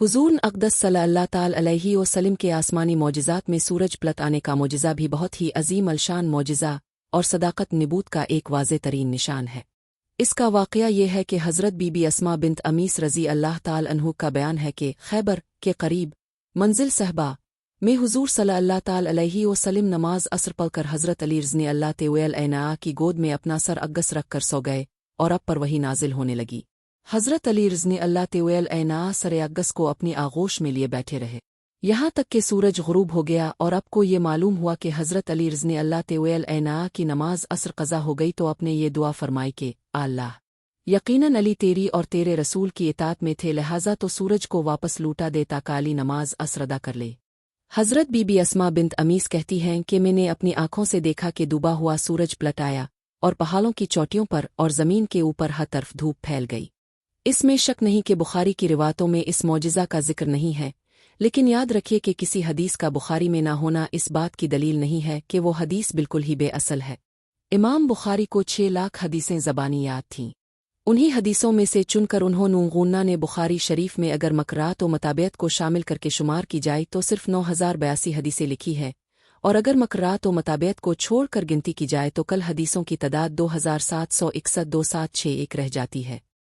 हुजूर अक़दस सल्लल्लाहु ताला अलैहि वसल्लम के आसमानी मौजिज़ात में सूरज पलट आने का मौजिज़ा भी बहुत ही अजीम अलशान मौजिज़ा और सदाकत नबूत का एक वाज़े तरीन निशान है। इसका वाक़या ये है कि हज़रत बीबी अस्मा बिन्त अमीस रज़ी अल्लाह ताला अन्हु का बयान है कि खैबर के करीब मंजिल सहबा में हुजूर सल्लल्लाहु ताला अलैहि वसल्लम नमाज असर पढ़कर हज़रत अली रज़ी अल्लाह तआला अन्हु की गोद में अपना सर अग्गस रख कर सो गए और अब पर वही नाजिल होने लगी। हज़रत अली रज़ी अल्लाह तआला अन्हु सर अग्गस को अपनी आगोश में लिए बैठे रहे, यहाँ तक कि सूरज ग़ुरूब हो गया और अब को ये मालूम हुआ कि हज़रत अली रज़ी अल्लाह तआला अन्हु की नमाज असर क़ज़ा हो गई तो अपने ये दुआ फरमाई कि अल्लाह, यकीनन अली तेरी और तेरे रसूल की इताअत में थे, लिहाजा तो सूरज को वापस लूटा दे ताकि अली नमाज असर अदा कर ले। हज़रत बीबी अस्मा बिन्त अमीस कहती हैं कि मैंने अपनी आँखों से देखा कि डूबा हुआ सूरज पलट आया और पहाड़ों की चोटियों पर और ज़मीन के ऊपर हर तरफ धूप फैल गई। इसमें शक नहीं कि बुखारी की रिवायतों में इस मौजिज़ा का जिक्र नहीं है, लेकिन याद रखिए कि किसी हदीस का बुखारी में ना होना इस बात की दलील नहीं है कि वो हदीस बिल्कुल ही बेअसल है। इमाम बुखारी को 6 लाख हदीसें ज़बानी याद थीं। उन्हीं हदीसों में से चुनकर उन्होंने गुन्ना ने बुखारी शरीफ में अगर मकरात व मताबियत को शामिल करके शुमार की जाए तो सिर्फ 9082 हदीसें लिखी है, और अगर मकरात व मताबियत को छोड़कर गिनती की जाए तो कल हदीसों की तादाद 2761 2761 रह जाती है।